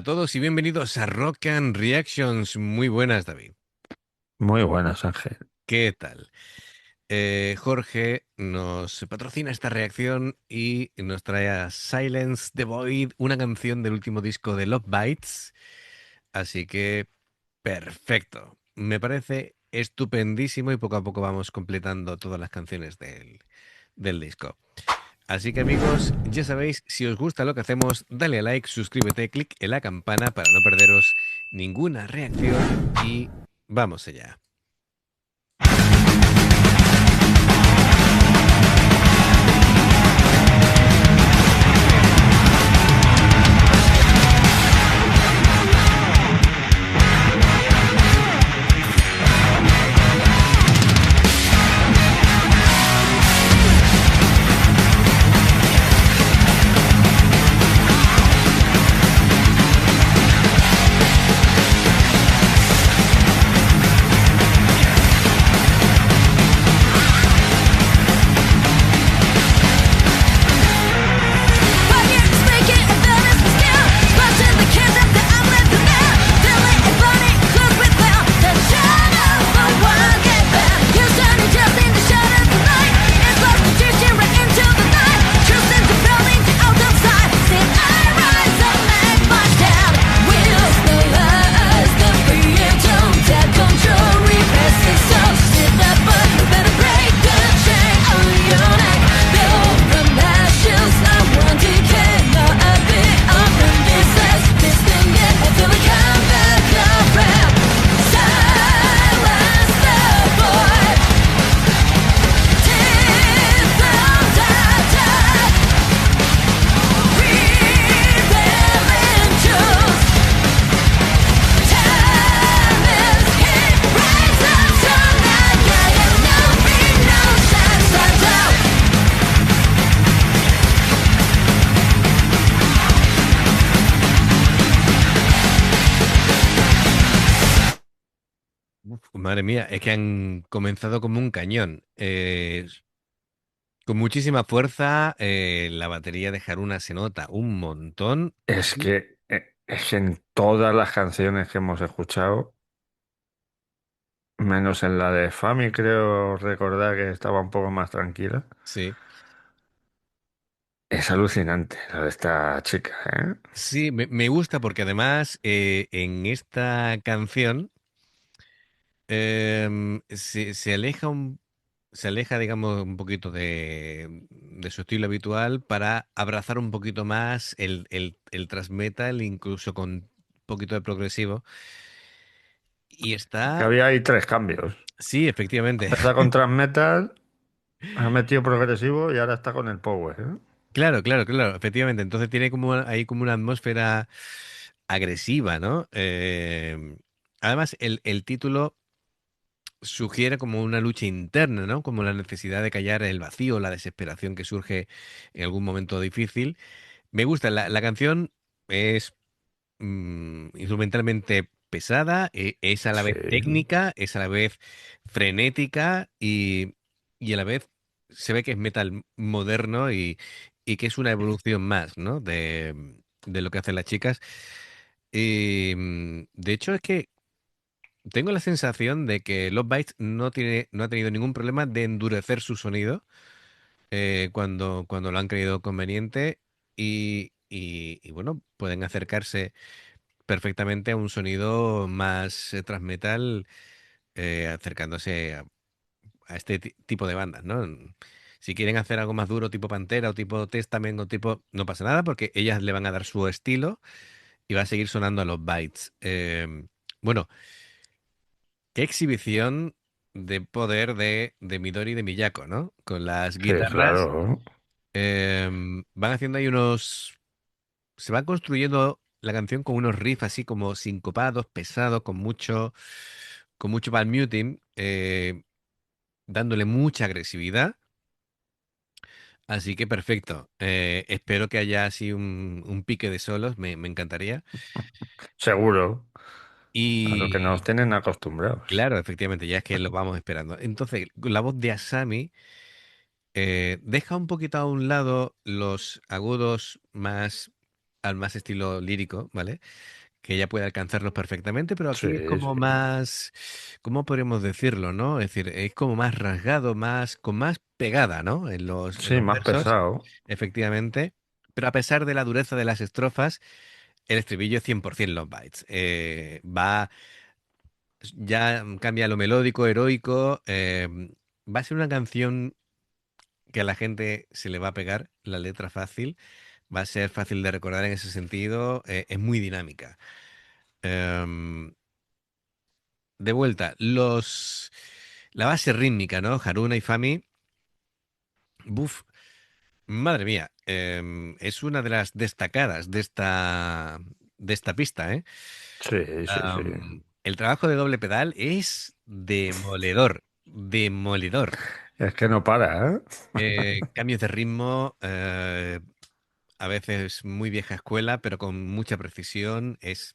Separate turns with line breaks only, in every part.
a todos y bienvenidos a Rock and Reactions. Muy buenas, David.
Muy buenas, Ángel.
¿Qué tal? Jorge nos patrocina esta reacción y nos trae a Silence the Void, una canción del último disco de Love Bites. Así que, perfecto. Me parece estupendísimo y poco a poco vamos completando todas las canciones del disco. Así que amigos, ya sabéis, si os gusta lo que hacemos, dale a like, suscríbete, clic en la campana para no perderos ninguna reacción y vamos allá. Uf, madre mía, es que han comenzado como un cañón. Con muchísima fuerza, la batería de Haruna se nota un montón.
Es que en todas las canciones que hemos escuchado, menos en la de Fami, creo recordar que estaba un poco más tranquila.
Sí,
Es alucinante lo de esta chica, ¿eh?
sí, me gusta porque además en esta canción se aleja se aleja, digamos, un poquito de su estilo habitual para abrazar un poquito más el thrash metal, incluso con un poquito de progresivo. Y
Que
está,
había ahí tres cambios.
sí, efectivamente.
Empezó con thrash metal, ha metido progresivo y ahora está con el power, ¿eh?
Claro, claro, claro, efectivamente. Entonces tiene como ahí como una atmósfera agresiva, ¿no? Además, el título sugiere como una lucha interna, ¿no? Como la necesidad de callar el vacío, la desesperación que surge en algún momento difícil. Me gusta, la canción es instrumentalmente pesada, es a la
Sí.
vez técnica, es a la vez frenética y a la vez se ve que es metal moderno y que es una evolución más, ¿no? De lo que hacen las chicas. Y, de hecho, es que tengo la sensación de que Love Bites no ha tenido ningún problema de endurecer su sonido cuando lo han creído conveniente y bueno, pueden acercarse perfectamente a un sonido más thrash metal, acercándose a este tipo de bandas, ¿no? Si quieren hacer algo más duro, tipo Pantera o tipo Testament o tipo... No pasa nada porque ellas le van a dar su estilo y va a seguir sonando a los bytes. Bueno, qué exhibición de poder de Midori y de Miyako, ¿no? Con las
Sí,
guitarras.
claro.
Van haciendo ahí unos... Se va construyendo la canción con unos riffs así como sincopados, pesados, con mucho palm muting, dándole mucha agresividad. Así que perfecto. Espero que haya así un pique de solos, me encantaría.
Seguro. A lo que nos
Y
tienen acostumbrados.
claro, efectivamente, ya es que lo vamos esperando. Entonces, la voz de Asami deja un poquito a un lado los agudos más al más estilo lírico, ¿vale? Que ella puede alcanzarlos perfectamente, pero aquí es
Sí,
como
sí.
más, ¿cómo podríamos decirlo, no? Es decir, es como más rasgado, más, con más pegada, ¿no? En
Sí,
los
más
versos,
pesado.
efectivamente. Pero a pesar de la dureza de las estrofas, el estribillo es 100% Love Bites. Ya cambia lo melódico, heroico. Va a ser una canción que a la gente se le va a pegar, la letra fácil. Va a ser fácil de recordar en ese sentido. Es muy dinámica. Em, de vuelta, la base rítmica, ¿no? Haruna y Fami, buf, madre mía, es una de las destacadas de esta pista, ¿eh?
Sí, sí, sí.
El trabajo de doble pedal es demoledor, demoledor.
Es que no para, ¿eh?
Cambios de ritmo, a veces muy vieja escuela, pero con mucha precisión. Es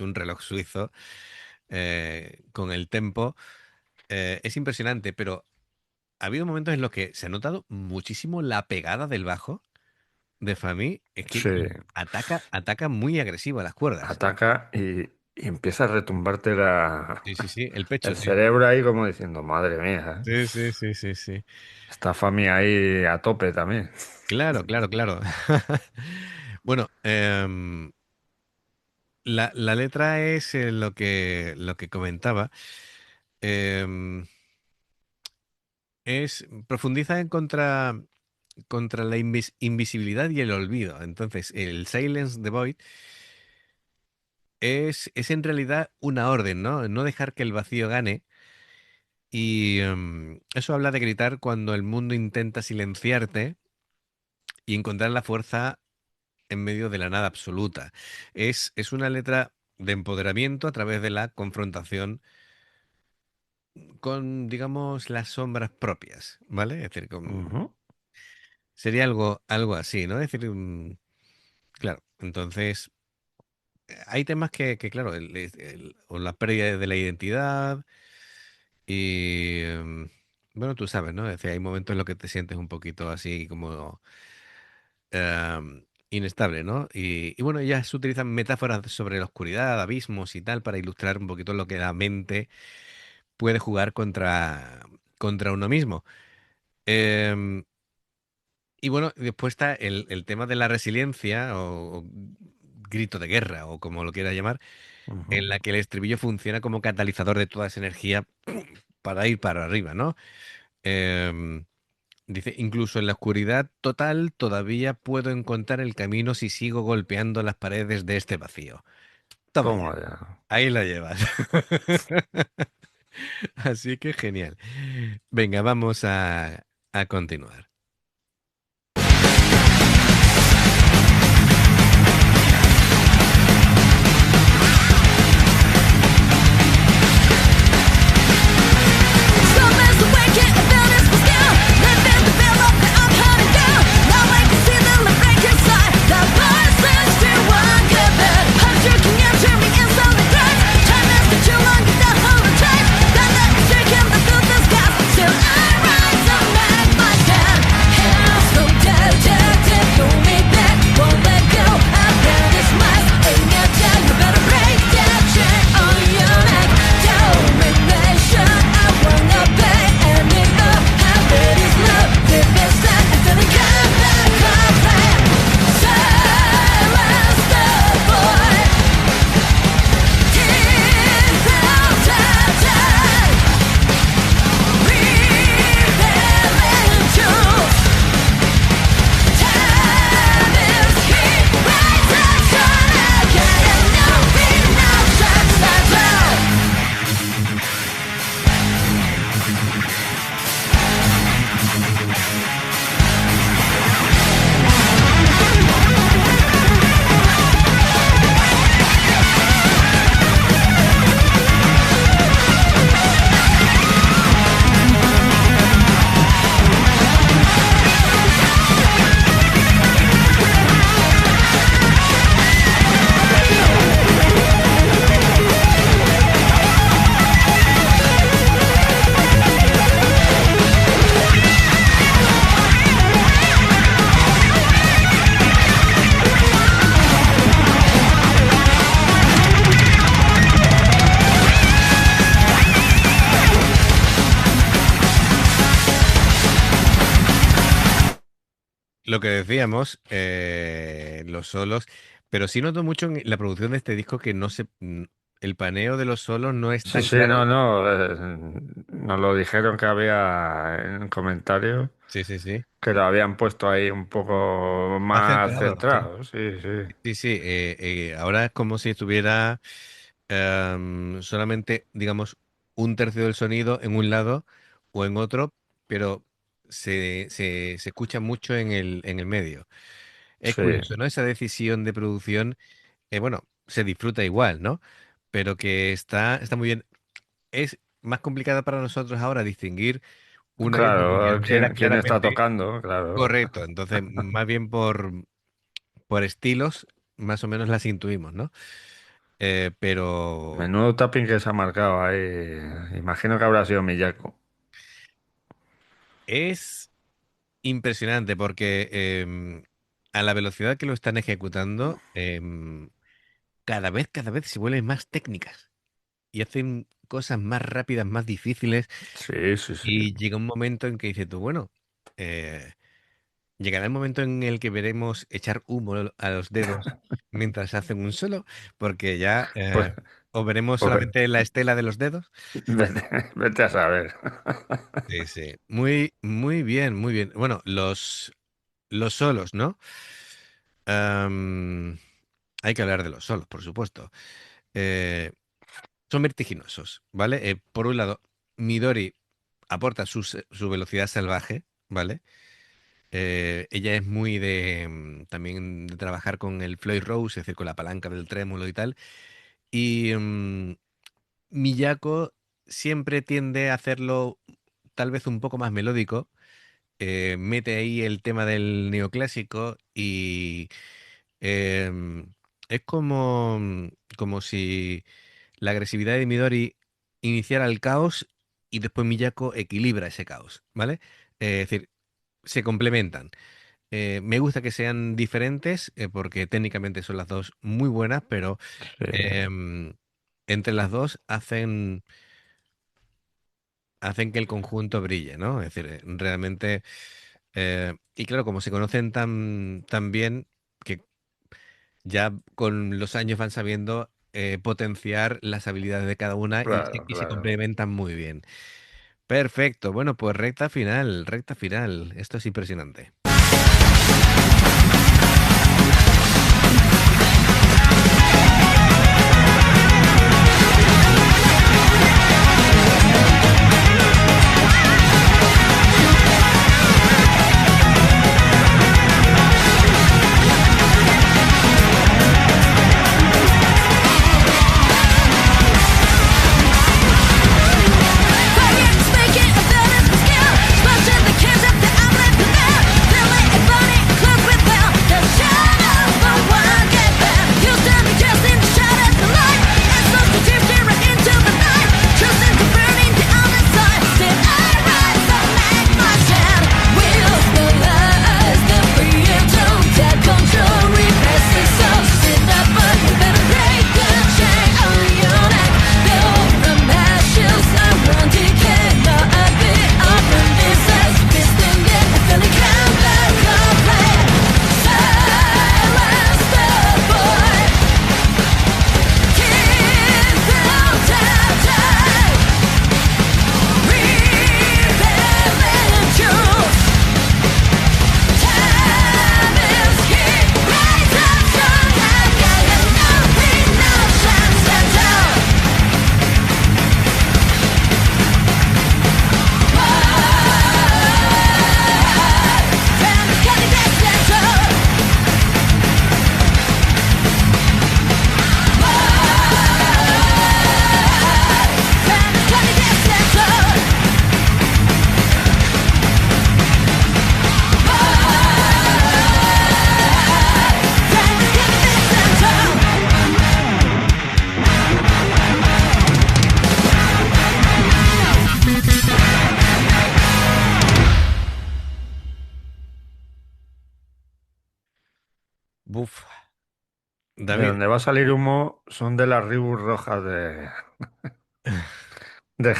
un reloj suizo con el tempo. Es impresionante, pero ha habido momentos en los que se ha notado muchísimo la pegada del bajo de Fami. Es que
Sí.
ataca muy agresivo a las cuerdas.
Ataca y empieza a retumbarte
Sí, sí, sí, el pecho,
el
sí, sí.
cerebro ahí como diciendo, madre mía, ¿eh?
Sí, sí, sí, sí, sí.
Está Fami ahí a tope también.
Claro, claro, claro. Bueno, la letra es lo que comentaba. Em, profundiza contra la invisibilidad y el olvido. Entonces, el Silence the Void es en realidad una orden, ¿no? No dejar que el vacío gane. Y eso habla de gritar cuando el mundo intenta silenciarte y encontrar la fuerza en medio de la nada absoluta. Es una letra de empoderamiento a través de la confrontación con, digamos, las sombras propias, ¿vale? Es decir,
Ujú.
sería algo así, ¿no? Es decir, claro, entonces hay temas claro, o la pérdida de la identidad y, bueno, tú sabes, ¿no? Es decir, hay momentos en los que te sientes un poquito así como inestable, ¿no? Y bueno, ya se utilizan metáforas sobre la oscuridad, abismos y tal para ilustrar un poquito lo que la mente puede jugar contra uno mismo. Em, y bueno, después está el tema de la resiliencia o grito de guerra o como lo quiera llamar,
Ujú.
en la que el estribillo funciona como catalizador de toda esa energía para ir para arriba, ¿no? Em, Dice, incluso en la oscuridad total todavía puedo encontrar el camino si sigo golpeando las paredes de este vacío. Toma ya,
Toma ya.
ahí la llevas. Así que genial. Venga, vamos a continuar.
Still I rise, I'm back, my dad.
lo que decíamos, los solos, pero sí noto mucho en la producción de este disco que el paneo de los solos no es
Sí,
tan
sí,
claro.
no, no. Nos lo dijeron que había en comentarios
Sí, sí, sí.
que lo habían puesto ahí un poco
Más
más
centrado, sí.
centrado. Sí, sí.
Sí, sí. Ahora es como si estuviera solamente, digamos, un tercio del sonido en un lado o en otro, pero se escucha mucho en el medio. Es
Sí,
curioso, ¿no? Esa decisión de producción, bueno, se disfruta igual, ¿no? Pero que está muy bien. Es más complicada para nosotros ahora distinguir una guitarra que
claro.
antes era
¿Quién está
claramente
tocando? Claro.
correcto. Entonces, más bien por estilos, más o menos las intuimos, ¿no? Pero
Menudo tapping que se ha marcado ahí. Imagino que habrá sido Miyako.
es impresionante porque a la velocidad que lo están ejecutando, cada vez se vuelven más técnicas y hacen cosas más rápidas, más difíciles.
Sí, sí, sí.
Y llega un momento en que dices tú, bueno, eh, llegará el momento en el que veremos echar humo a los dedos mientras hacen un solo, porque ya
Pues,
o veremos
pues
solamente la estela de los dedos.
vete a saber.
Sí, sí. Muy, muy bien, muy bien. Bueno, los solos, ¿no? Am, hay que hablar de los solos, por supuesto. Eh, son vertiginosos, ¿vale? Por un lado, Midori aporta su velocidad salvaje, ¿vale? Ella es muy también de trabajar con el Floyd Rose, es decir, con la palanca del trémolo y tal. Y Miyako siempre tiende a hacerlo tal vez un poco más melódico. Mete ahí el tema del neoclásico y es como si la agresividad de Midori iniciara el caos y después Miyako equilibra ese caos, ¿vale? Es decir, se complementan. Me gusta que sean diferentes porque técnicamente son las dos muy buenas, pero
Sí,
em, entre las dos hacen que el conjunto brille, ¿no? Es decir, realmente, y claro, como se conocen tan bien, que ya con los años van sabiendo potenciar las habilidades de cada una
claro,
y se
claro.
complementan muy bien. Perfecto, bueno, pues recta final, recta final. Esto es impresionante.
Speaking of villains with skill, sponsored the kids up the outlet for them. Billy and Bonnie, close with Bell. The shadows for one get back. You stand me just in the shadows of light. And substitution right into the night. Choosing to burning the other side. Did I rise or make my stand? Wheels the lies, the freedom take control. Repress the soul. Sit up, but you better break the chain on your neck. Build from ashes, I want to get now I be up from this as piston yet I feel it come back complete. Silence the boy. Keep them tempted. Revealing truth. Time is heat. Rise up strong and young and nothing, no chance to tell.
Buf,
De
David,
donde va a salir humo son de las Ribus rojas de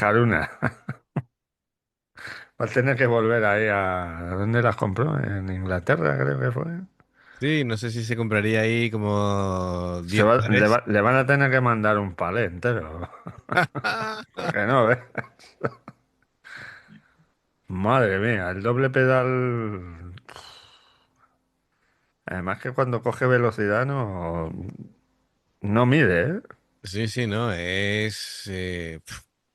Haruna. Va a tener que volver ahí a... ¿Dónde las compró? En Inglaterra, creo que fue.
Sí, no sé si se compraría ahí como
Se
10
le,
pares.
le van a tener que mandar un palé entero. Porque no, ¿ves? Madre mía, el doble pedal. Además que cuando coge velocidad no mide, ¿eh?
Sí, sí, no, es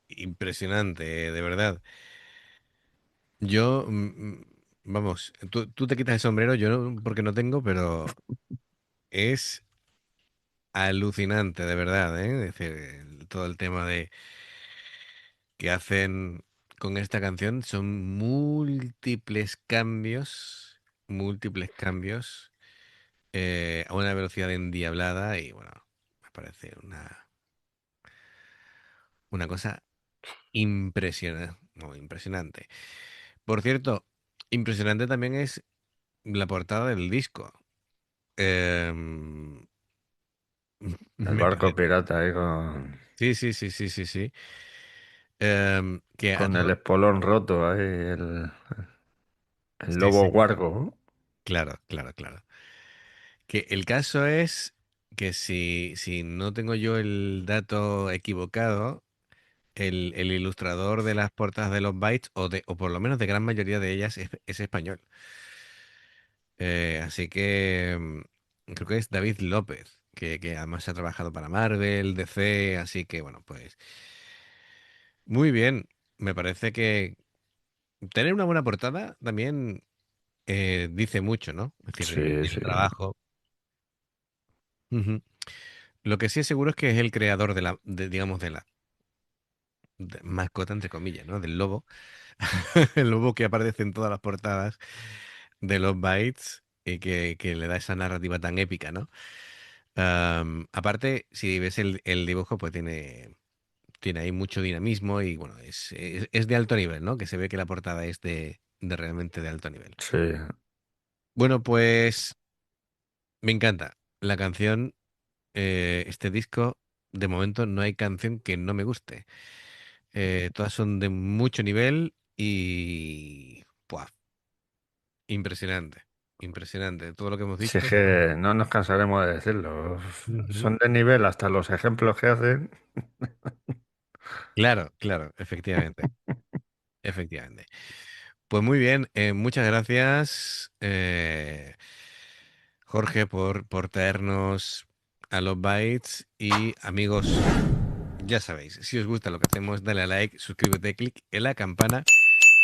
impresionante, de verdad. Yo, vamos, tú te quitas el sombrero, yo no, porque no tengo, pero es alucinante, de verdad, ¿eh? Es decir, todo el tema de que hacen con esta canción son múltiples cambios a una velocidad endiablada y bueno, me parece una cosa impresionante, no, impresionante. Por cierto, impresionante también es la portada del disco. Em,
El
me
barco
parece.
pirata ahí
Sí, sí, sí, sí, sí, sí. Que a
con el
todo.
espolón roto ahí, el
Sí,
lobo
sí.
guargo.
Claro, claro, claro. Que el caso es que si no tengo yo el dato equivocado, el ilustrador de las portadas de los bytes, o por lo menos de gran mayoría de ellas, es español. Así que creo que es David López, que además ha trabajado para Marvel, DC, así que bueno, pues muy bien. Me parece que tener una buena portada también dice mucho, ¿no? Es decir,
Sí,
el
sí.
trabajo. Ujú. Lo que sí es seguro es que es el creador digamos, de la mascota, entre comillas, ¿no? Del lobo. El lobo que aparece en todas las portadas de los bytes y que le da esa narrativa tan épica, ¿no? Aparte, si ves el dibujo, pues tiene ahí mucho dinamismo y bueno, es de alto nivel, ¿no? Que se ve que la portada es de realmente de alto nivel.
Sí,
Bueno, pues me encanta la canción, este disco. De momento no hay canción que no me guste. Todas son de mucho nivel y... ¡buah! Impresionante, impresionante. Todo lo que hemos
si es
dicho.
que no nos cansaremos de decirlo.
Ujú.
Son de nivel hasta los ejemplos que hacen.
Claro, claro, efectivamente, efectivamente. Pues muy bien, muchas gracias, Jorge, por traernos a los bytes y amigos, ya sabéis, si os gusta lo que hacemos, dale a like, suscríbete, clic en la campana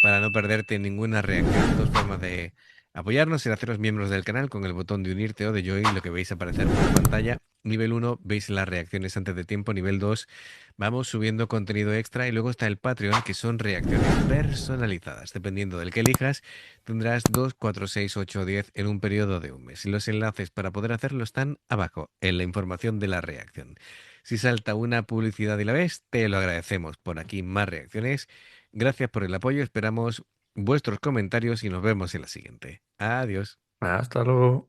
para no perderte ninguna reacción. Dos formas de apoyarnos y haceros miembros del canal con el botón de unirte o de join, lo que veis aparecer por la pantalla. Nivel uno veis las reacciones antes de tiempo. Nivel 2 vamos subiendo contenido extra. Y luego está el Patreon, que son reacciones personalizadas. Dependiendo del que elijas, tendrás 2 4 6 8 o 10 en un periodo de un mes. Y los enlaces para poder hacerlo están abajo, en la información de la reacción. Si salta una publicidad y la ves, te lo agradecemos. Por aquí más reacciones. Gracias por el apoyo, esperamos vuestros comentarios y nos vemos en la siguiente. Adiós.
Hasta luego.